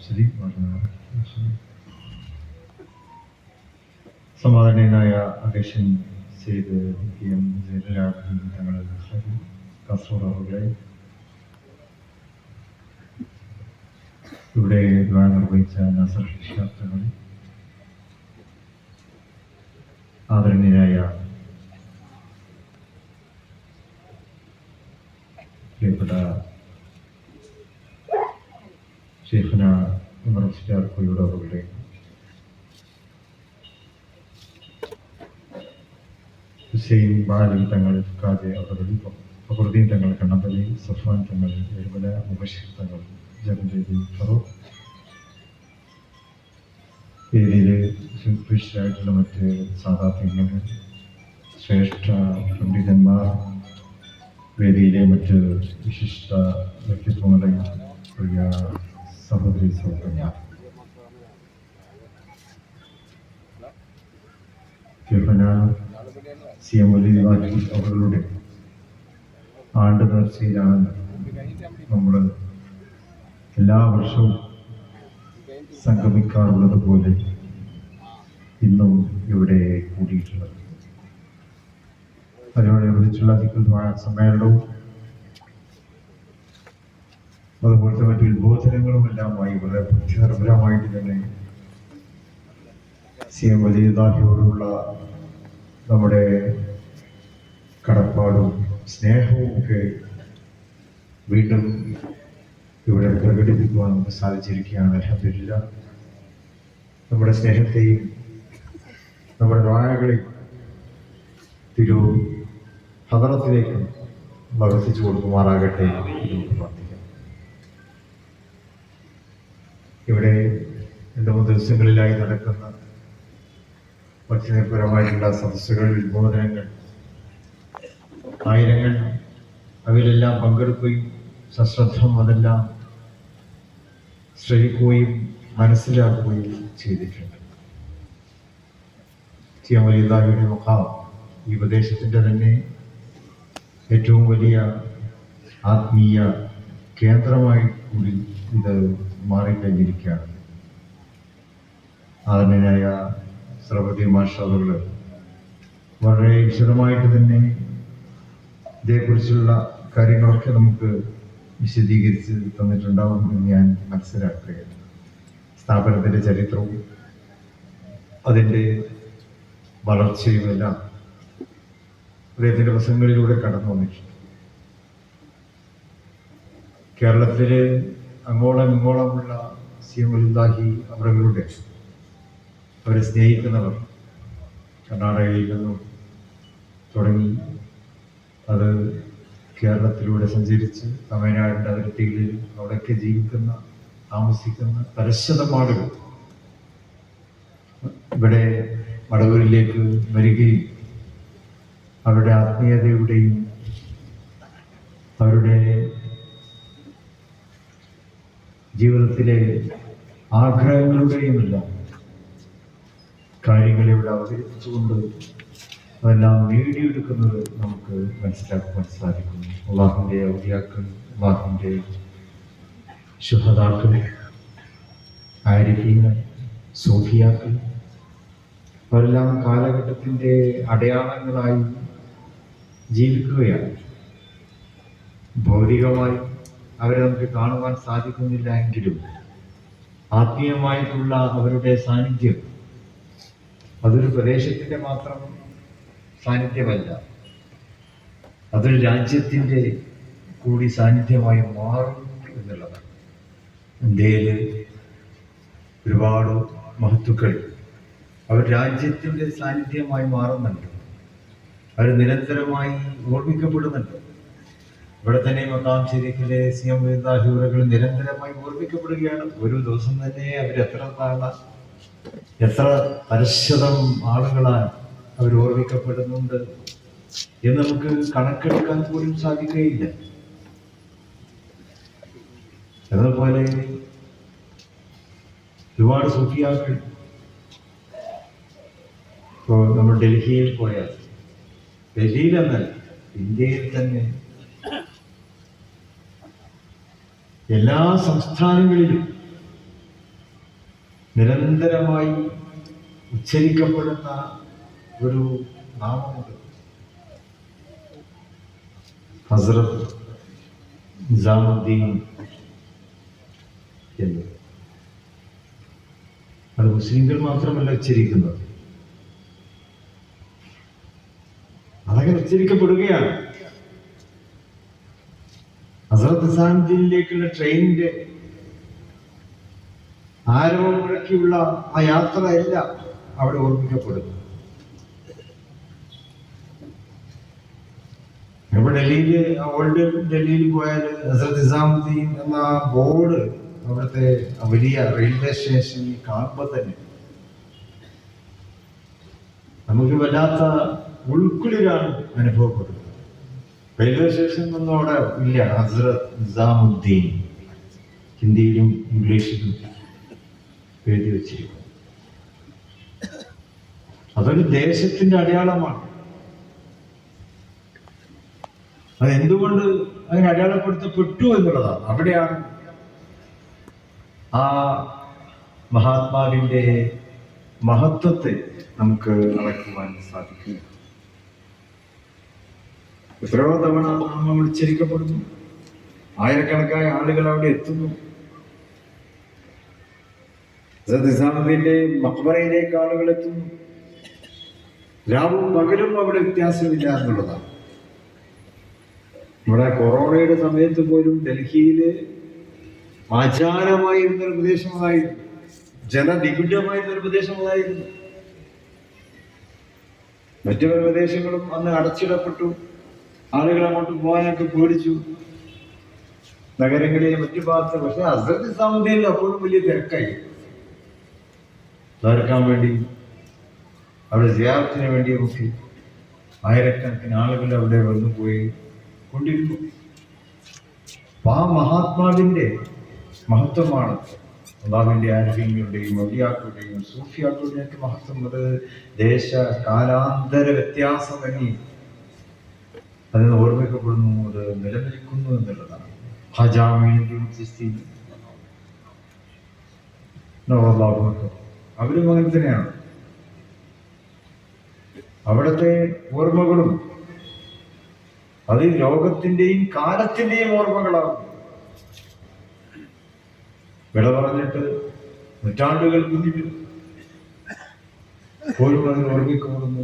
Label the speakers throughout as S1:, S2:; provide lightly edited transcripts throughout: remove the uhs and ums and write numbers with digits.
S1: ശരി. സമാധാനീയനായ അധ്യക്ഷൻ ചെയ്ത് PM ജയലരാജൻ തങ്ങൾ കാസർഗോഡ് അവരുടെ ഇവിടെ നിർവഹിച്ച നസർ ശാസ്ത്രങ്ങൾ, ആദരണീയനായ പ്രിയപ്പെട്ട ഷെയ്ഖുന ഉമർ മുസ്ലിയാർ കോഴിക്കോട് അവരുടെ ഹുസൈൻ ബാലി തങ്ങൾ കാജെ അവരുടെ ഫഖറുദ്ദീൻ തങ്ങൾ കണ്ണമ്പലി, സഫാൻ തങ്ങൾ എഴുമല, മുബഷിർ തങ്ങൾ ജഗൻജീതി ഫറൂഖ്, വേദിയിൽ സുപ്രീഷരായിട്ടുള്ള മറ്റ് സാധാത്യങ്ങൾ, ശ്രേഷ്ഠ പണ്ഡിതന്മാർ, വേദിയിലെ മറ്റ് വിശിഷ്ട വ്യക്തിത്വങ്ങളെ, പ്രിയ സഹോദരി സഹോദരന്മാർ, CM അവരുടെ ആണ്ട് നേർച്ചയിലാണ് നമ്മൾ എല്ലാ വർഷവും സംഗമിക്കാറുള്ളത് പോലെ ഇന്നും ഇവിടെ കൂടിയിട്ടുള്ളത്. അതിനോടനുബന്ധിച്ചുള്ള സമ്മേളനവും അതുപോലത്തെ മറ്റു ഉത്ബോധനങ്ങളും എല്ലാമായി വളരെ ബുദ്ധിനിർഭരമായിട്ട് തന്നെ CM വലിയതാഹിയോടുള്ള നമ്മുടെ കടപ്പാടും സ്നേഹവും ഒക്കെ വീണ്ടും ഇവിടെ പ്രകടിപ്പിക്കുവാൻ നമുക്ക് സാധിച്ചിരിക്കുകയാണ്. അൽഹംദുലില്ലാഹ്. നമ്മുടെ സ്നേഹത്തെയും നമ്മുടെ ദ്വാരകളെയും തിരു ഹദറത്തിലേക്ക് വർദ്ധിച്ചു കൊടുക്കുമാറാകട്ടെ എന്ന് പ്രാർത്ഥിക്കാം. ഇവിടെ 2-3 ദിവസങ്ങളിലായി നടക്കുന്ന ഭക്തിനിർഭരമായിട്ടുള്ള സദസ്സുകൾ, ഉത്ബോധനങ്ങൾ, ആയിരങ്ങൾ അവയിലെല്ലാം പങ്കെടുക്കുകയും സശ്രദ്ധം അതെല്ലാം ശ്രവിക്കുകയും മനസ്സിലാക്കുകയും ചെയ്തിട്ടുണ്ട്. CM വലിയതാഹിയുടെ മുഖാം ഈ പ്രദേശത്തിൻ്റെ തന്നെ ഏറ്റവും വലിയ ആത്മീയ കേന്ദ്രമായി കൂടി ഇത് മാറിക്കഴിഞ്ഞിരിക്കുകയാണ്. ആദരണീയനായ സർവ്വതി മാഷാദുകൾ വളരെ വിശദമായിട്ട് തന്നെ ഇതേക്കുറിച്ചുള്ള കാര്യങ്ങളൊക്കെ നമുക്ക് വിശദീകരിച്ച് തന്നിട്ടുണ്ടാവും എന്ന് ഞാൻ മനസ്സിലാക്കുകയാണ്. സ്ഥാപനത്തിൻ്റെ ചരിത്രവും അതിൻ്റെ വളർച്ചയുമെല്ലാം അദ്ദേഹത്തിൻ്റെ പ്രസംഗങ്ങളിലൂടെ കടന്നു വന്നിട്ടുണ്ട്. കേരളത്തിലെ അങ്ങോളം ഇങ്ങോളമുള്ള CM വലിയതാഹി അവരുടെ അവരെ സ്നേഹിക്കുന്നവർ കർണാടകയിൽ നിന്നും തുടങ്ങി അത് കേരളത്തിലൂടെ സഞ്ചരിച്ച് തമിഴ്നാടിൻ്റെ അതിർത്തികളിൽ അവിടെയൊക്കെ ജീവിക്കുന്ന താമസിക്കുന്ന പരശതം ആളുകൾ ഇവിടെ മടവൂരിലേക്ക് വരികയും അവരുടെ ആത്മീയതയുടെയും അവരുടെ ജീവിതത്തിലെ ആഗ്രഹങ്ങളുടെയും എല്ലാം കാര്യങ്ങൾ ഇവിടെ അവതരിപ്പിച്ചുകൊണ്ട് അതെല്ലാം നേടിയെടുക്കുന്നത് നമുക്ക് മനസ്സിലാക്കുവാൻ സാധിക്കുന്നു. അള്ളാഹുവിൻ്റെ ഔലിയാക്കൾ, അള്ളാഹുവിൻ്റെ ശുഹദാക്കൾ, ആരിഫീങ്ങൾ, സൂഫിയാക്കൾ അവരെല്ലാം കാലഘട്ടത്തിൻ്റെ അടയാളങ്ങളായി ജീവിക്കുകയാണ്. ഭൗതികമായി അവരെ നമുക്ക് കാണുവാൻ സാധിക്കുന്നില്ല എങ്കിലും ആത്മീയമായിട്ടുള്ള അവരുടെ സാന്നിധ്യം അതൊരു പ്രദേശത്തിൻ്റെ മാത്രം സാന്നിധ്യമല്ല, അതൊരു രാജ്യത്തിൻ്റെ കൂടി സാന്നിധ്യമായി മാറും എന്നുള്ളതാണ്. ഇന്ത്യയിൽ ഒരുപാട് മഹത്തുക്കൾ അവർ രാജ്യത്തിൻ്റെ സാന്നിധ്യമായി മാറുന്നുണ്ട്, അവർ നിരന്തരമായി ഓർമ്മിക്കപ്പെടുന്നുണ്ട്. ഇവിടെ തന്നെ മക്കാം ശരീഫിലെ CM വലിയതാഹികൾ നിരന്തരമായി ഓർമ്മിക്കപ്പെടുകയാണ്. ഒരു ദിവസം തന്നെ അവർ എത്ര പരശതം ആളുകളാണ് അവർ ഓർമ്മിക്കപ്പെടുന്നുണ്ട് എന്ന് നമുക്ക് കണക്കെടുക്കാൻ പോലും സാധിക്കുകയില്ല. അതുപോലെ ഒരുപാട് സൂഫിയാക്കൾ ഇപ്പോൾ നമ്മൾ ഡൽഹിയിൽ പോയാൽ, ഡൽഹിയിലെന്നല്ല ഇന്ത്യയിൽ തന്നെ എല്ലാ സംസ്ഥാനങ്ങളിലും
S2: നിരന്തരമായി ഉച്ചരിക്കപ്പെടുന്ന ഒരു നാമമുണ്ട്, ഹസ്രത്ത് നിസാമുദ്ദീൻ എന്ന്. അത് മുസ്ലിംകൾ മാത്രമല്ല ഉച്ചരിക്കുന്നത്, അതങ്ങനെ ഉച്ചരിക്കപ്പെടുകയാണ്. ഹസ്രത്ത് നിസാമുദ്ദീനിലേക്കുള്ള ട്രെയിനിന്റെ ആരവം മുഴക്കിയുള്ള ആ യാത്രയല്ല അവിടെ ഓർമ്മിക്കപ്പെടുന്നു. ഇവിടെ ഡൽഹിയിൽ, ഓൾഡ് ഡൽഹിയിൽ പോയാൽ ഹസ്രത്ത് നിസാമുദ്ദീൻ എന്ന ബോർഡ് അവിടുത്തെ വലിയ റെയിൽവേ സ്റ്റേഷനിൽ കാണുമ്പോൾ തന്നെ നമുക്ക് വല്ലാത്ത ഉൾക്കുളിരാണ് അനുഭവപ്പെടുന്നത്. റെയിൽവേ സ്റ്റേഷൻ ഒന്നും അവിടെ ഇല്ല. ഹസ്രത്ത് നിസാമുദ്ദീൻ ഹിന്ദിയിലും ഇംഗ്ലീഷിലും എഴുതി വച്ചിരിക്കുന്നു. അതൊരു ദേശത്തിന്റെ അടയാളമാണ്. അതെന്തുകൊണ്ട് അതിന് അടയാളപ്പെടുത്തപ്പെട്ടു എന്നുള്ളതാണ്. അവിടെയാണ് ആ മഹാത്മാവിന്റെ മഹത്വത്തെ നമുക്ക് അളക്കുവാൻ സാധിക്കുക. എത്രയോ തവണ നാമം ഉച്ചരിക്കപ്പെടുന്നു, ആയിരക്കണക്കായ ആളുകൾ അവിടെ എത്തുന്നു. നിസാമുദ്ദീന്റെ മഖ്ബറയിലേക്ക് ആളുകൾ എത്തുന്നു. രാവും പകലും അവിടെ വ്യത്യാസമില്ല എന്നുള്ളതാണ്. ഇവിടെ കൊറോണയുടെ സമയത്ത് പോലും ഡൽഹിയില് ആചാരമായിരുന്നൊരു പ്രദേശങ്ങളായിരുന്നു, ജനനിബിഡമായിരുന്നൊരു പ്രദേശങ്ങളായിരുന്നു. മറ്റു പല പ്രദേശങ്ങളും അന്ന് അടച്ചിടപ്പെട്ടു. ആളുകൾ അങ്ങോട്ട് പോകാനൊക്കെ പേടിച്ചു, നഗരങ്ങളിലെ മറ്റു ഭാഗത്ത്. പക്ഷെ ഹസ്രത്ത് നിസാമുദ്ദീനിൽ അപ്പോഴും വലിയ തിരക്കായി. തകർക്കാൻ വേണ്ടി, അവിടെ സിയാറത്തിന് വേണ്ടിയൊക്കെ ആയിരക്കണക്കിന് ആളുകൾ അവിടെ വന്നു പോയി കൊണ്ടിരുന്നു. ആ മഹാത്മാവിന്റെ മഹത്വമാണ് അള്ളാഹുവിന്റെ ആരോഗ്യങ്ങളുടെയും ഔലിയാക്കളുടെയും സൂഫിയാക്കളുടെയും ഒക്കെ മഹത്വം. അത് ദേശ കാലാന്തര വ്യത്യാസമന്യേ അതിന് ഓർമ്മിക്കപ്പെടുന്നു, അത് നിലനിൽക്കുന്നു എന്നുള്ളതാണ്. അവരും അങ്ങനെ തന്നെയാണ്. അവിടുത്തെ ഓർമ്മകളും അത് ലോകത്തിന്റെയും കാലത്തിന്റെയും ഓർമ്മകളാകും. വിട പറഞ്ഞിട്ട് നൂറ്റാണ്ടുകൾ പിന്നിട്ട് പോലും അതിന് ഓർമ്മിക്കപ്പെടുന്നു.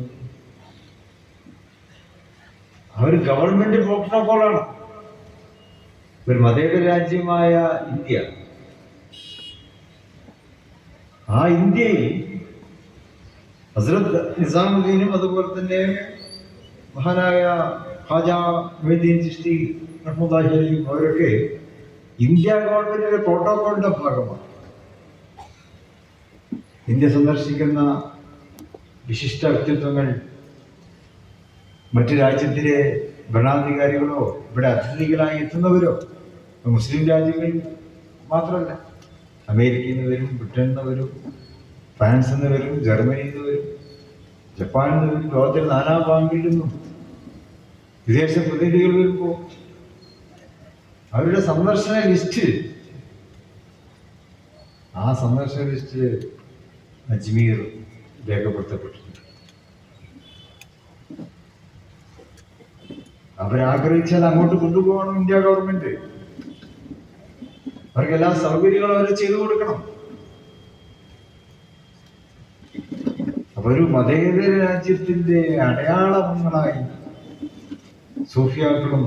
S2: അവർ ഗവൺമെന്റ് പ്രോട്ടോകോളാണ്. ഒരു മതേതര രാജ്യമായ ഇന്ത്യ, ആ ഇന്ത്യയിൽ ഹസ്രത്ത് നിസാമുദ്ദീനും അതുപോലെ തന്നെ മഹാനായ ഖാജാ മൊയ്നുദ്ദീൻ ചിശ്തി റഹ്മത്തുള്ളാഹി അലൈഹി അവരൊക്കെ ഇന്ത്യ ഗവൺമെന്റിന്റെ പ്രോട്ടോകോളിന്റെ ഭാഗമാണ്. ഇന്ത്യ സന്ദർശിക്കുന്ന വിശിഷ്ട വ്യക്തിത്വങ്ങൾ മറ്റു രാജ്യത്തിലെ ഭരണാധികാരികളോ ഇവിടെ അതിഥികളായി എത്തുന്നവരോ മുസ്ലിം രാജ്യങ്ങളിൽ മാത്രമല്ല, അമേരിക്കയിൽ നിന്ന് വരും, ബ്രിട്ടനിൽ നിന്ന് വരും, ഫ്രാൻസിൽ നിന്ന് വരും, ജർമ്മനിയിൽ നിന്ന് വരും, ജപ്പാനിൽ നിന്ന് വരും. ലോകത്തിലെ നാനാഭാഗങ്ങളിൽ നിന്നും വിദേശ പ്രതിനിധികൾ വരുമ്പോൾ അവരുടെ സന്ദർശന ലിസ്റ്റ്, ആ സന്ദർശന ലിസ്റ്റ് അജ്മീർ രേഖപ്പെടുത്തപ്പെട്ടിട്ടുണ്ട്. അവരാഗ്രഹിച്ചാൽ അങ്ങോട്ട് കൊണ്ടുപോകണം ഇന്ത്യ ഗവൺമെന്റ്. അവർക്ക് എല്ലാ സൗകര്യങ്ങളും അവർ ചെയ്തു കൊടുക്കണം. അപ്പൊ ഒരു മതേതര രാജ്യത്തിന്റെ അടയാളങ്ങളായി സൂഫിയാക്കളും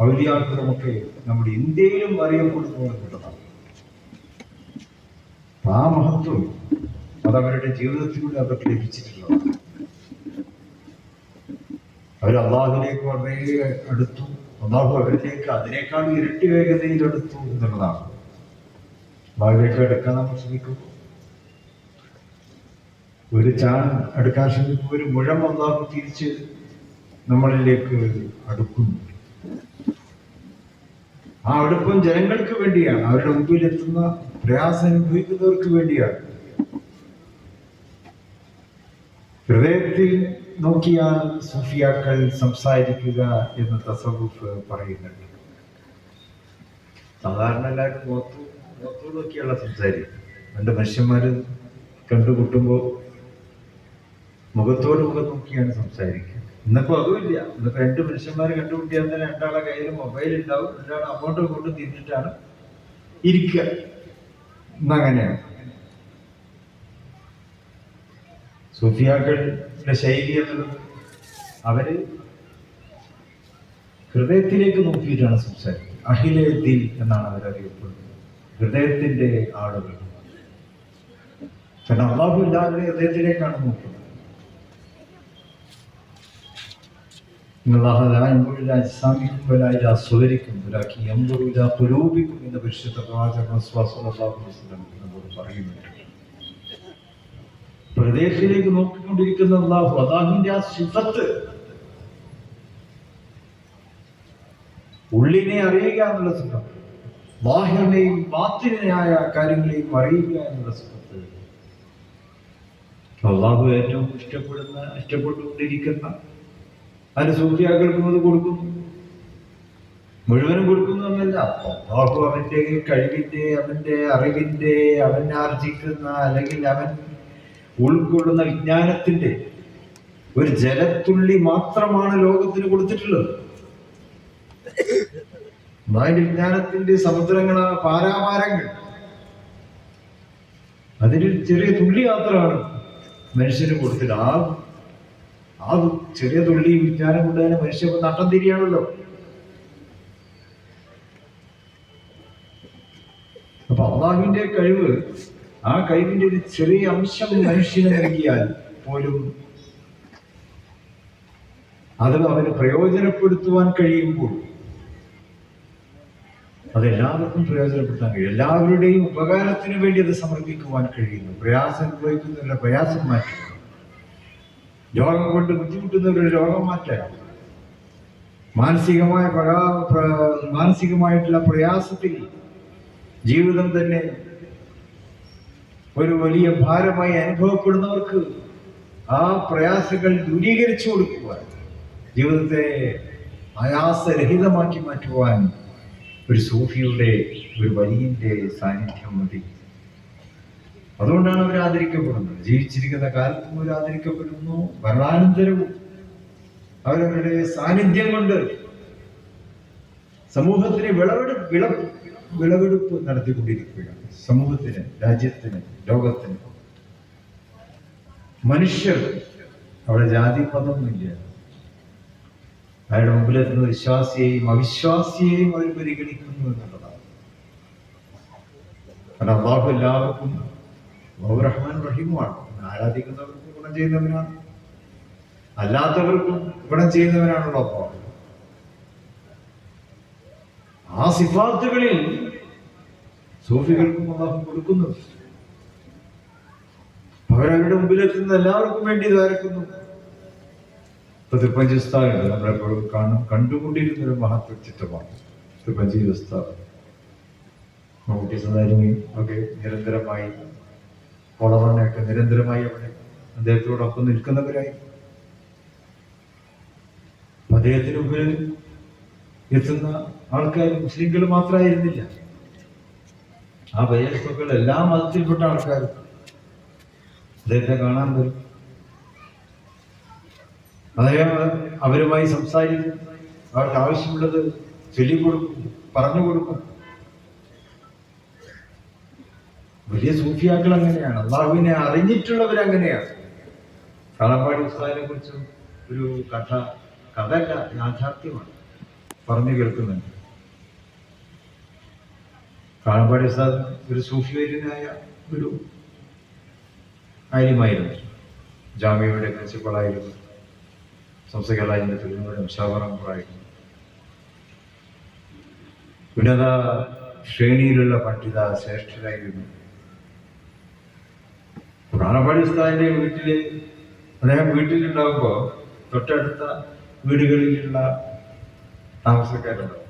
S2: ഔലിയാക്കളും ഒക്കെ നമ്മുടെ ഇന്ത്യയിലും അറിയപ്പെടുന്നു എന്നുള്ളതാണ്. ആ മഹത്വം അതവരുടെ ജീവിതത്തിലൂടെ അവർക്ക് ലഭിച്ചിട്ടുള്ളതാണ്. അവർ അള്ളാഹുവിലേക്ക് വളരെ അടുത്തു, അള്ളാഹു അവരിലേക്ക് അതിനേക്കാൾ ഇരട്ടി വേഗതയിൽ എടുത്തു എന്നുള്ളതാണ്. അള്ളാഹുവിലേക്ക് അടുക്കാൻ നമ്മൾ ശ്രമിക്കുമ്പോൾ ഒരു ചാൻ അടുക്കാൻ ശ്രമിക്കുമ്പോൾ ഒരു മുഴം അള്ളാഹു തിരിച്ച് നമ്മളിലേക്ക് അടുക്കുന്നു. ആ അടുപ്പം ജനങ്ങൾക്ക് വേണ്ടിയാണ്, അവരുടെ മുമ്പിൽ എത്തുന്ന പ്രയാസം അനുഭവിക്കുന്നവർക്ക് വേണ്ടിയാണ്. ഹൃദയത്തിൽ നോക്കിയാൽ സൂഫിയാക്കൾ സംസാരിക്കുക എന്ന് തസവുഫ് പറയുന്നുണ്ട്. സാധാരണ എല്ലാവരും മുഖത്തു നോക്കിയുള്ള സംസാരിക്കും. രണ്ട് മനുഷ്യന്മാർ കണ്ടുമുട്ടുമ്പോൾ മുഖത്തോട് മുഖം നോക്കിയാണ് സംസാരിക്കുക. ഇന്നിപ്പോൾ അതുമില്ല. ഇന്നിപ്പോൾ രണ്ട് മനുഷ്യന്മാർ കണ്ടുമുട്ടിയാൽ തന്നെ രണ്ടാളെ കയ്യിൽ മൊബൈൽ ഉണ്ടാവും, രണ്ടാൾ അങ്ങോട്ടും ഇങ്ങോട്ടും തിരിഞ്ഞിട്ടാണ് ഇരിക്കുക. ഇന്നങ്ങനെയാണ് സൂഫിയാക്കളുടെ ശൈലി എന്നുള്ളത്. അവര് ഹൃദയത്തിലേക്ക് നോക്കിയിട്ടാണ് സംസാരിക്കുന്നത്. അഹിലെ ദിൽ എന്നാണ് അവരറിയപ്പെടുന്നത്, ഹൃദയത്തിന്റെ ആളുകൾ. കാരണം അള്ളാഹു എല്ലാവരുടെ ഹൃദയത്തിലേക്കാണ് നോക്കുന്നത്. എന്ന് പരിശുദ്ധ പ്രവാചകൻ നമ്മോട് പറയുന്നുണ്ട്. ഹൃദയത്തിലേക്ക് നോക്കിക്കൊണ്ടിരിക്കുന്ന അള്ളാഹു, അള്ളാഹുവിന്റെ ആ സിഫത്ത്, ഉള്ളിനെ അറിയുക എന്നുള്ള സിഫത്ത്, ബാഹ്യനെയും ബാത്തിനായ കാര്യങ്ങളെയും അറിയുക എന്നുള്ള സിഫത്ത് അള്ളാഹു ഏറ്റവും ഇഷ്ടപ്പെട്ടുകൊണ്ടിരിക്കുന്ന അതിന് സൂഫിയാക്കൾക്കും അത് കൊടുക്കുന്നു. മുഴുവനും കൊടുക്കുന്നു എന്നല്ല, അള്ളാഹു അവന്റെ കഴിവിന്റെ, അവന്റെ അറിവിന്റെ, അവൻ ആർജിക്കുന്ന അല്ലെങ്കിൽ അവൻ ഉൾക്കൊള്ളുന്ന വിജ്ഞാനത്തിന്റെ ഒരു ജലത്തുള്ളി മാത്രമാണ് ലോകത്തിന് കൊടുത്തിട്ടുള്ളത്. അതിന്റെ വിജ്ഞാനത്തിന്റെ സമുദ്രങ്ങളാ പാരാമാരങ്ങൾ, അതിന് ചെറിയ തുള്ളി മാത്രമാണ് മനുഷ്യന് കൊടുത്തിട്ട്. ആ ചെറിയ തുള്ളി വിജ്ഞാനം കൊണ്ട് തന്നെ മനുഷ്യൻ നട്ടം തിരിയാണല്ലോ. അപ്പൊ അള്ളാഹുവിന്റെ കഴിവ്, ആ കഴിവിന്റെ ഒരു ചെറിയ അംശം മനുഷ്യന് നൽകിയാൽ പോലും അത് അവന് പ്രയോജനപ്പെടുത്തുവാൻ കഴിയുമ്പോൾ അതെല്ലാവർക്കും പ്രയോജനപ്പെടുത്താൻ കഴിയും. എല്ലാവരുടെയും ഉപകാരത്തിന് വേണ്ടി അത് സമർപ്പിക്കുവാൻ കഴിയുന്നു. പ്രയാസം അനുഭവിക്കുന്നവരുടെ പ്രയാസം മാറ്റുക, രോഗം കൊണ്ട് ബുദ്ധിമുട്ടുന്നവരുടെ രോഗം മാറ്റാൻ, മാനസികമായിട്ടുള്ള പ്രയാസത്തിൽ ജീവിതം തന്നെ ഒരു വലിയ ഭാരമായി അനുഭവപ്പെടുന്നവർക്ക് ആ പ്രയാസങ്ങൾ ദൂരീകരിച്ചു കൊടുക്കുവാൻ, ജീവിതത്തെ ആയാസരഹിതമാക്കി മാറ്റുവാൻ ഒരു സൂഫിയുടെ, ഒരു വലിയന്റെ സാന്നിധ്യം മതി. അതുകൊണ്ടാണ് അവർ ആദരിക്കപ്പെടുന്നത്. ജീവിച്ചിരിക്കുന്ന കാലത്തും അവർ ആദരിക്കപ്പെടുന്നു, മരണാനന്തരവും അവരവരുടെ സാന്നിധ്യം കൊണ്ട് സമൂഹത്തിന് വിളവെടുപ്പ് നടത്തിക്കൊണ്ടിരിക്കുകയാണ്. സമൂഹത്തിന്, രാജ്യത്തിന്, ലോകത്തിന്. മനുഷ്യർ അവിടെ ജാതി മതമൊന്നുമില്ല. അവരുടെ മുമ്പിലെത്തുന്ന വിശ്വാസിയെയും അവിശ്വാസിയെയും അവർ പരിഗണിക്കുന്നു എന്നുള്ളതാണ്. കാരണം അള്ളാഹു എല്ലാവർക്കും റഹ്മാൻ റഹീമുമാണ്. ആരാധിക്കുന്നവർക്കും ഗുണം ചെയ്യുന്നവനാണ്, അല്ലാത്തവർക്കും ഗുണം ചെയ്യുന്നവനാണല്ലോ അള്ളാഹു. ആ സിഫാത്തുകളിൽ സൂഫികൾക്കും അള്ളാഹു കൊടുക്കുന്നു. അവരവരുടെ മുമ്പിലെത്തുന്ന എല്ലാവർക്കും വേണ്ടി ദ്വാരക്കുന്നു. ഇപ്പൊ തിരുപ്പഞ്ചി ഉസ്താദുണ്ട്, നമ്മളെപ്പോഴും കണ്ടുകൊണ്ടിരുന്ന ഒരു മഹത് വ്യക്തിത്വമാണ് തിരുപ്പഞ്ചി ഉസ്താദ്. മമ്മൂട്ടി സദാരിമയും ഒക്കെ നിരന്തരമായി, കൊളവണ്ണയൊക്കെ നിരന്തരമായി അവിടെ അദ്ദേഹത്തോടൊപ്പം നിൽക്കുന്നവരായി. അദ്ദേഹത്തിന് മുമ്പിൽ എത്തുന്ന ആൾക്കാർ മുസ്ലിങ്ങൾ മാത്രമായിരുന്നില്ല. ആ ബയ്യസ്തുക്കൾ എല്ലാ മതത്തിൽപ്പെട്ട ആൾക്കാരും അദ്ദേഹത്തെ കാണാൻ വരും. അദ്ദേഹം അവരുമായി സംസാരിക്കും, അവർക്ക് ആവശ്യമുള്ളത് ചൊല്ലിക്കൊടുക്കും, പറഞ്ഞു കൊടുക്കും. വലിയ സൂഫിയാക്കൾ അങ്ങനെയാണ്, അള്ളാഹുവിനെ അറിഞ്ഞിട്ടുള്ളവരങ്ങനെയാണ്. കാളമ്പാടി ഉസ്താദിനെ കുറിച്ച് ഒരു കഥയല്ല, യാഥാർത്ഥ്യമാണ് പറഞ്ഞു കേൾക്കുന്നുണ്ട്. കാളമ്പാടി ഉസ്താദ് ഒരു സൂഫിവര്യനായ ഒരു കാര്യമായിരുന്നു. ജാമ്യയുടെ പ്രിൻസിപ്പളായിരുന്നു, സംസ്ഥകളായിരുന്ന ഫിലിമുകളുടെ മുഷാവറമ്പറായിരുന്നു. ഉന്നത ശ്രേണിയിലുള്ള പണ്ഡിത ശ്രേഷ്ഠരായിരുന്നു. കാളമ്പാടി ഉസ്താദിന്റെ അദ്ദേഹം വീട്ടിലുണ്ടാകുമ്പോൾ തൊട്ടടുത്ത വീടുകളിലുള്ള താമസക്കാരുണ്ടാവും.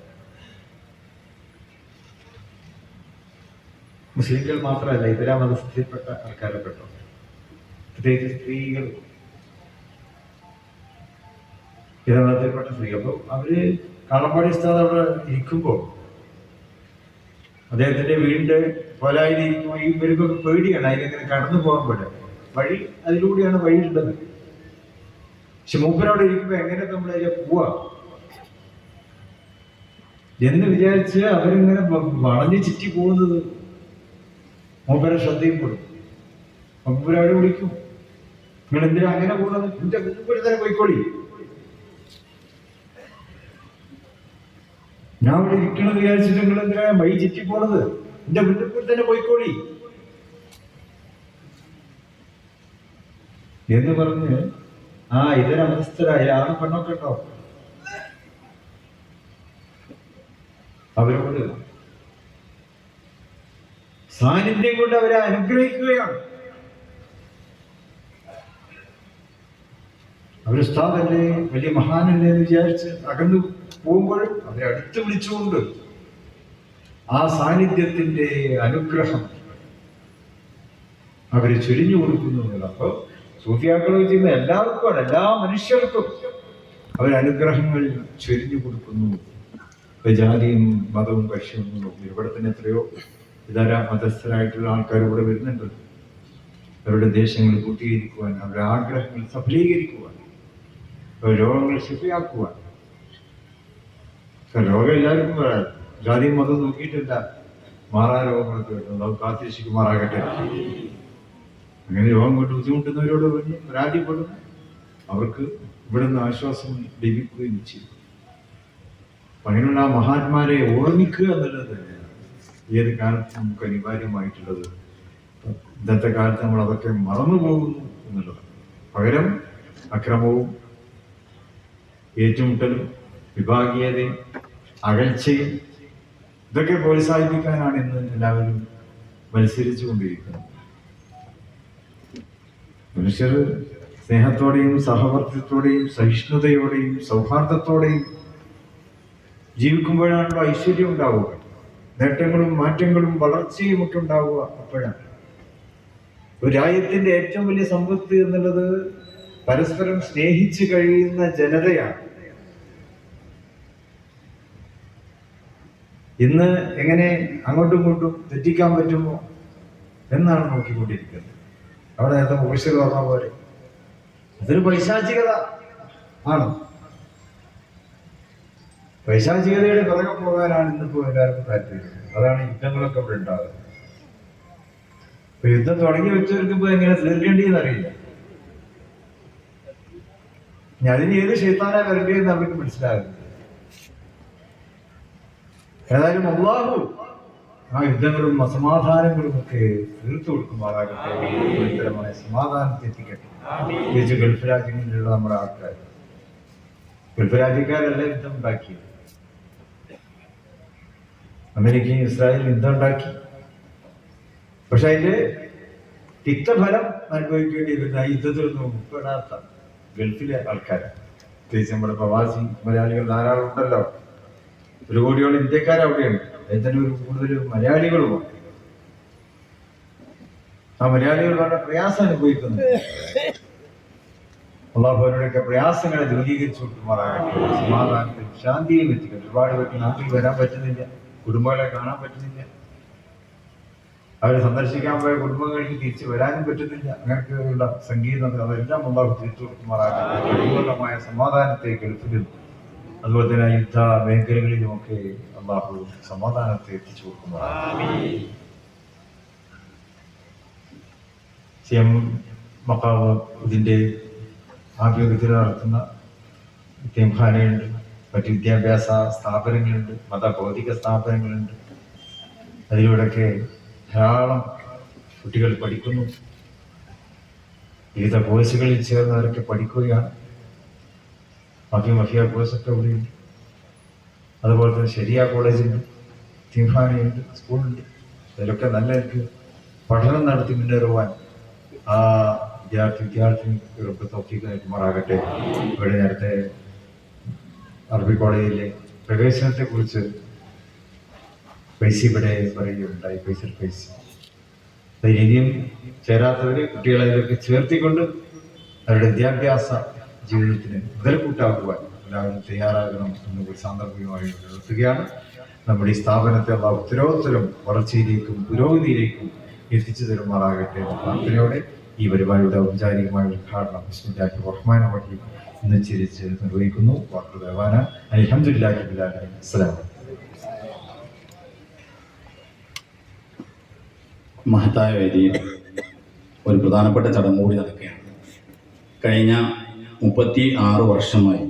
S2: മുസ്ലിങ്ങൾ മാത്രമല്ല, ഇതര മതസ്ഥയിൽപ്പെട്ട ആൾക്കാരെ പെട്ടോ, പ്രത്യേകിച്ച് സ്ത്രീകൾ, ഇതര മതത്തിൽപ്പെട്ട സ്ത്രീ. അപ്പോൾ അവര് കാളമ്പാടി ഉസ്താദ് അവിടെ ഇരിക്കുമ്പോൾ അദ്ദേഹത്തിന്റെ വീടിന്റെ കോലായിലിരിക്കുമ്പോൾ ഈ ഇവർക്കൊക്കെ പേടിയാണ് അതിലിങ്ങനെ കടന്നു പോകാൻ പറ്റും. വഴി അതിലൂടെയാണ് വഴിയുള്ളത്. പക്ഷെ മൂപ്പരവിടെ ഇരിക്കുമ്പോ എങ്ങനെ നമ്മൾ അതിലെ പോവാ എന്ന് വിചാരിച്ച് അവരിങ്ങനെ വളഞ്ഞ് ചുറ്റി പോകുന്നത് മൂപ്പരെ ശ്രദ്ധയും കൊടുക്കും. മൂപ്പരവിടെ വിളിക്കും, നിങ്ങൾ എന്തിനാ അങ്ങനെ പോകുന്നത്? എന്റെ മുമ്പിൽ തന്നെ പോയിക്കോളി, ഞാൻ ഇവിടെ ഇരിക്കണമെന്ന് വിചാരിച്ചിട്ട് നിങ്ങൾ എന്തിനാ വഴി ചുറ്റി പോണത്? എന്റെ മുന്നിൽ തന്നെ പോയിക്കോളി എന്ന് പറഞ്ഞ് ഇതരമനസ്ഥരായ ആണ് പെണ്ണൊക്കെ ഉണ്ടോ അവരോട് സാന്നിധ്യം കൊണ്ട് അവരെ അനുഗ്രഹിക്കുകയാണ്. അവർ ഉസ്താദല്ലേ, വലിയ മഹാനല്ലേ എന്ന് വിചാരിച്ച് അകന്നു പോകുമ്പോഴും അവരെ അടുത്ത് വിളിച്ചുകൊണ്ട് ആ സാന്നിധ്യത്തിന്റെ അനുഗ്രഹം അവര് ചൊരിഞ്ഞു കൊടുക്കുന്നു. അപ്പൊ സൂഫിയാക്കൾ ചെയ്യുന്ന എല്ലാവർക്കുമാണ്, എല്ലാ മനുഷ്യർക്കും അവരനുഗ്രഹങ്ങൾ ചൊരിഞ്ഞു കൊടുക്കുന്നു. ജാതിയും മതവും പക്ഷിയൊന്നും നോക്കി ഇവിടെ തന്നെ എത്രയോ ഇതര മതസ്ഥരായിട്ടുള്ള ആൾക്കാർ ഇവിടെ വരുന്നുണ്ട്. അവരുടെ ദേശങ്ങൾ പൂർത്തീകരിക്കുവാൻ, അവരുടെ ആഗ്രഹങ്ങൾ സഫലീകരിക്കുവാൻ, രോഗങ്ങൾ ശിഫയാക്കുവാൻ. രോഗം എല്ലാവർക്കും വരാം, ജാതിയും മതം നോക്കിയിട്ടില്ല, മാറാ രോഗങ്ങളൊക്കെ വരുന്നത്. അത് കാത്തിരക്ഷിക്കുമാറാകട്ടെ. അങ്ങനെ രോഗം കൊണ്ട് ബുദ്ധിമുട്ടുന്നവരോട് വന്ന് പരാതിപ്പെടുന്നു, അവർക്ക് ഇവിടുന്ന് ആശ്വാസം ലഭിക്കുകയും ചെയ്യും. അങ്ങനെയുള്ള ആ മഹാത്മാരെ ഓർമ്മിക്കുക എന്നുള്ളത് തന്നെയാണ് ഏത് കാലത്ത് നമുക്ക് അനിവാര്യമായിട്ടുള്ളത്. ഇന്നത്തെ കാലത്ത് നമ്മൾ അതൊക്കെ മറന്നു പോകുന്നു എന്നുള്ളതാണ്. പകരം അക്രമവും ഏറ്റുമുട്ടലും വിഭാഗീയതയും അകൽച്ചയും ഇതൊക്കെ പ്രോത്സാഹിപ്പിക്കാനാണ് ഇന്ന് എല്ലാവരും മത്സരിച്ചു കൊണ്ടിരിക്കുന്നത്. മനുഷ്യർ സ്നേഹത്തോടെയും സഹവർത്തിത്വത്തോടെയും സഹിഷ്ണുതയോടെയും സൗഹാർദ്ദത്തോടെയും ജീവിക്കുമ്പോഴാണല്ലോ ഐശ്വര്യം ഉണ്ടാവുക, നേട്ടങ്ങളും മാറ്റങ്ങളും വളർച്ചയും ഒക്കെ ഉണ്ടാവുക. അപ്പോഴാണ് ഒരു രാജ്യത്തിന്റെ ഏറ്റവും വലിയ സമ്പത്ത് എന്നുള്ളത് പരസ്പരം സ്നേഹിച്ച് കഴിയുന്ന ജനതയാണ്. ഇന്ന് എങ്ങനെ അങ്ങോട്ടും ഇങ്ങോട്ടും തെറ്റിക്കാൻ പറ്റുമോ എന്നാണ് നോക്കിക്കൊണ്ടിരിക്കുന്നത്. അവിടെ നേരത്തെ മുബശ്ശിർ പറഞ്ഞ പോലെ അതൊരു പൈശാചികത ആണ്. പൈശാചികതയുടെ പിറകെ പോകാനാണ് ഇന്നിപ്പോ എല്ലാവർക്കും താല്പര്യം. അതാണ് യുദ്ധങ്ങളൊക്കെ ഇവിടെ ഉണ്ടാകുന്നത്. ഇപ്പൊ യുദ്ധം തുടങ്ങി വെച്ചവർക്ക് ഇപ്പൊ എങ്ങനെ തീർക്കേണ്ടിയെന്ന് അറിയില്ല. ഇനി അതിന് ഏത് ശൈത്താനാ വരേണ്ടതെന്ന് അവർക്ക് മനസ്സിലാകുന്നു. ഏതായാലും അല്ലാഹു ആ യുദ്ധങ്ങളും അസമാധാനങ്ങളും ഒക്കെ തീർത്തു കൊടുക്കുമാറാകട്ടെ. ഇത്തരമായ സമാധാനത്തെ എത്തിക്കട്ടെ. പ്രത്യേകിച്ച് ഗൾഫ് രാജ്യങ്ങളിലുള്ള നമ്മുടെ ആൾക്കാർ, ഗൾഫ് രാജ്യക്കാരല്ല യുദ്ധം ഉണ്ടാക്കിയത്. അമേരിക്കയും ഇസ്രായേലും യുദ്ധം ഉണ്ടാക്കി. പക്ഷെ അതിന്റെ തിക്തഫലം അനുഭവിക്കേണ്ടി വരുന്ന യുദ്ധത്തിലൊന്നും ഉൾപ്പെടാത്ത ഗൾഫിലെ ആൾക്കാരാണ്. പ്രത്യേകിച്ച് നമ്മുടെ പ്രവാസി മലയാളികൾ ധാരാളം ഉണ്ടല്ലോ. 1 കോടിയോളം ഇന്ത്യക്കാർ അവിടെയുണ്ട്. അതിൽ തന്നെ ഒരു കൂടുതൽ മലയാളികളുമാണ്. ആ മലയാളികൾ വളരെ പ്രയാസം അനുഭവിക്കുന്നു. അള്ളാഹു അവരുടെയൊക്കെ പ്രയാസങ്ങളെ ദൂരീകരിച്ചു കൊടുക്കുമാറാകട്ടെ. സമാധാനത്തിൽ ശാന്തിയും എത്തിക്കട്ടെ. ഒരുപാട് പേർക്ക് നാട്ടിൽ വരാൻ പറ്റുന്നില്ല, കുടുംബങ്ങളെ കാണാൻ പറ്റുന്നില്ല, അവരെ സന്ദർശിക്കാൻ പോയ കുടുംബങ്ങൾക്ക് തിരിച്ചു വരാനും പറ്റുന്നില്ല. അങ്ങനെയൊക്കെയുള്ള സംഗീതം അതെല്ലാം അള്ളാഹു തിരിച്ചു കൊടുക്കുമാറാകട്ടെ. പരിപൂർണമായ സമാധാനത്തെ ഗൾഫിലും അതുപോലെ തന്നെ യുദ്ധ മേഖലകളിലുമൊക്കെ അള്ളാഹു സമാധാനത്തെ എത്തിച്ചു കൊടുക്കുമാറാകട്ടെ. CM മഖാവ് ഇതിന്റെ ആഭിമുഖ്യത്തിൽ നടത്തുന്ന യതീംഖാനയുണ്ട്, മറ്റു വിദ്യാഭ്യാസ സ്ഥാപനങ്ങളുണ്ട്, മതഭൗതിക സ്ഥാപനങ്ങളുണ്ട്. അതിലൂടെയൊക്കെ ധാരാളം കുട്ടികൾ പഠിക്കുന്നു. വിവിധ കോഴ്സുകളിൽ ചേർന്നവരൊക്കെ പഠിക്കുകയാണ്. മഫിയ കോഴ്സൊക്കെ ഇവിടെയുണ്ട്. അതുപോലെ തന്നെ ശരിയ കോളേജുണ്ട്, യതീംഖാനയുണ്ട്, സ്കൂളുണ്ട്. അതിലൊക്കെ നല്ല പഠനം നടത്തി മുന്നേറുവാൻ ആ വിദ്യാർത്ഥികൾക്ക് തൗഫീഖ് ഇവിടെ നേരത്തെ അറബി കോളേജിലെ പ്രവേശനത്തെ കുറിച്ച് പൈസ ഇവിടെ പറയുകയുണ്ടായി. പൈസ ഇനിയും ചേരാത്തവര് കുട്ടികളെ ഇതിലൊക്കെ ചേർത്തിക്കൊണ്ട് അവരുടെ വിദ്യാഭ്യാസ ജീവിതത്തിന് മുതൽക്കൂട്ടാക്കുവാൻ എല്ലാവരും തയ്യാറാകണം എന്നൊരു സാന്ദർഭികമായി നിർത്തുകയാണ്. നമ്മുടെ ഈ സ്ഥാപനത്തെ അള്ളാഹു ഉത്തരോത്തരം വളർച്ചയിലേക്കും പുരോഗതിയിലേക്കും എത്തിച്ചു തരുമാറാകട്ടെ എന്ന പ്രാർത്ഥനയോടെ ഈ പരിപാടിയുടെ ഔപചാരികമായ ഉദ്ഘാടനം ബിസ്മില്ലാഹിർ റഹ്മാനിർ റഹീം എന്ന് ചിരിച്ച് നിർവഹിക്കുന്നു. അൽഹംദുലില്ലാഹി റബ്ബിൽ ആലമീൻ. അസ്സലാമു അലൈക്കും.
S3: മഹത്തായ വേദിയിൽ ഒരു പ്രധാനപ്പെട്ട ചടങ്ങ് കൂടി നടക്കുകയാണ്. കഴിഞ്ഞ 36 വർഷമായി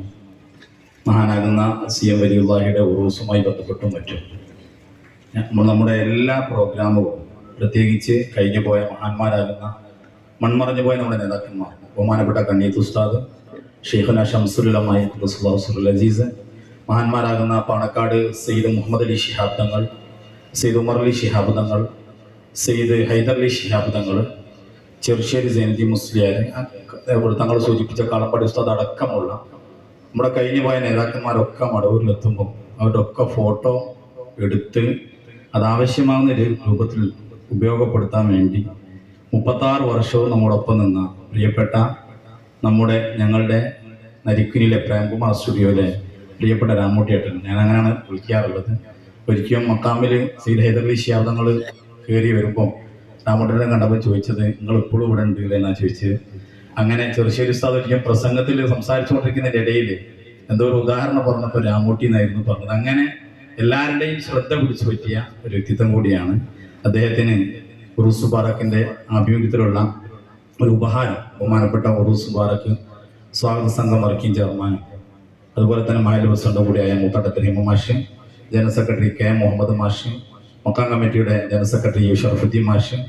S3: മഹാനാകുന്ന CM വലിയുള്ളാഹിയുടെ ഉറൂസുമായി ബന്ധപ്പെട്ടും മറ്റും നമ്മുടെ എല്ലാ പ്രോഗ്രാമുകളും, പ്രത്യേകിച്ച് കഴിഞ്ഞു പോയ മഹാന്മാരാകുന്ന മൺമറഞ്ഞു പോയ നമ്മുടെ നേതാക്കന്മാർ, ബഹുമാനപ്പെട്ട കണ്ണീത്ത് ഉസ്താദ്, ഷെയ്ഖുന ഷംസുലുലമായി അസീസ്, മഹാന്മാരാകുന്ന പാണക്കാട് സെയ്ദ് മുഹമ്മദ് അലി ശിഹാബ് തങ്ങൾ, സെയ്ദ് ഉമർ അലി ശിഹാബ് തങ്ങൾ, സെയ്ദ് ഹൈദർ അലി ശിഹാബ് തങ്ങൾ, ചെറുശ്ശേരി സൈനുദ്ദീൻ മുസ്ലിയാർ, തങ്ങൾ സൂചിപ്പിച്ച കളപ്പടി ഉസ്താദ് അടക്കമുള്ള നമ്മുടെ കഴിഞ്ഞു പോയ നേതാക്കന്മാരൊക്കെ മടവൂരിലെത്തുമ്പോൾ അവരുടെ ഒക്കെ ഫോട്ടോ എടുത്ത് അതാവശ്യമാകുന്ന രൂപത്തിൽ ഉപയോഗപ്പെടുത്താൻ വേണ്ടി 36 വർഷവും നമ്മോടൊപ്പം നിന്ന പ്രിയപ്പെട്ട ഞങ്ങളുടെ നരിക്കുനിലെ പ്രേംകുമാർ സ്റ്റുഡിയോയിലെ പ്രിയപ്പെട്ട രാമൂട്ടിയേട്ടൻ, ഞാൻ അങ്ങനെയാണ് വിളിക്കാറുള്ളത്. ഒരിക്കലും മക്കാമിൽ സീദ് ഹൈദർ അലി ശിഹാബ് തങ്ങൾ കയറി വരുമ്പം രാമൂട്ടിയേട്ടനെ കണ്ടപ്പോൾ ചോദിച്ചത്, നിങ്ങൾ ഇപ്പോഴും ഇവിടെ ഉണ്ട് എന്നാണ് ചോദിച്ചത്. അങ്ങനെ ചെറുശ്ശേരി ഉസ്താദ് ഒരിക്കലും പ്രസംഗത്തിൽ സംസാരിച്ചുകൊണ്ടിരിക്കുന്നതിൻ്റെ ഇടയിൽ എന്തോ ഒരു ഉദാഹരണം പറഞ്ഞപ്പോൾ രാമൂട്ടി എന്നായിരുന്നു പറഞ്ഞത്. അങ്ങനെ എല്ലാവരുടെയും ശ്രദ്ധ പിടിച്ചു പറ്റിയ ഒരു വ്യക്തിത്വം കൂടിയാണ്. അദ്ദേഹത്തിന് ഉറൂസ് മുബാറക്കിൻ്റെ ആഭിമുഖ്യത്തിലുള്ള ഒരു ഉപഹാരം ബഹുമാനപ്പെട്ട ഉറൂസ് മുബാറക്ക് സ്വാഗത സംഘം വർക്കിംഗ് ചെയർമാൻ, അതുപോലെ തന്നെ മഹൽ പ്രസിഡന്റ് കൂടിയായ മൂത്തട്ടത്തിൽ ഹിമ മാഷ്, ജനറൽ സെക്രട്ടറി കെ മുഹമ്മദ് മാഷ്, മക്കാം കമ്മിറ്റിയുടെ ജനറൽ സെക്രട്ടറി ഷറഫുദ്ദീൻ മാഷ്,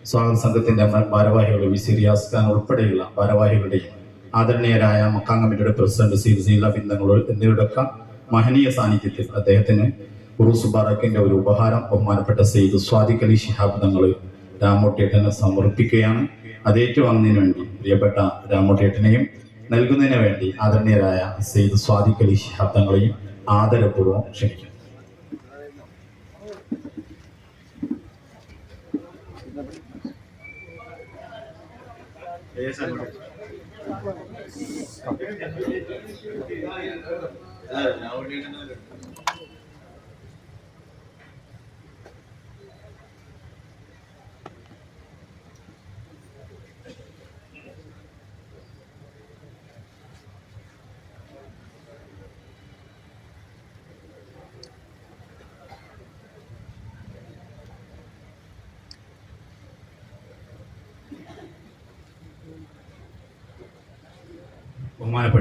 S3: സ്വാഗത സംഘത്തിൻ്റെ ഭാരവാഹികൾ വി സി റിയാസ് ഖാൻ ഉൾപ്പെടെയുള്ള ഭാരവാഹികളുടെയും ആദരണീയരായ മക്കാം കമ്മിറ്റിയുടെ പ്രസിഡന്റ് സി സീല ബിന്ദങ്ങൾ എന്നിവരുടെയൊക്കെ മഹനീയ സാന്നിധ്യത്തിൽ അദ്ദേഹത്തിന് ഉറൂസ് മുബാറക്കിൻ്റെ ഒരു ഉപഹാരം ബഹുമാനപ്പെട്ട സെയ്ദ് സ്വാദിഖ് അലി ശിഹാബ് തങ്ങൾ രാമൂട്ടിയേട്ടനെ സമർപ്പിക്കുകയാണ്. അത് ഏറ്റുവാങ്ങുന്നതിന് വേണ്ടി പ്രിയപ്പെട്ട രാമൂട്ടിയേട്ടനെയും നൽകുന്നതിന് വേണ്ടി ആദരണീയരായ സെയ്ദ് സ്വാദിഖ് അലി ശിഹാബ് തങ്ങളെയും ആദരപൂർവ്വം ക്ഷണിക്കുന്നു. ബഹുമാനപ്പെട്ട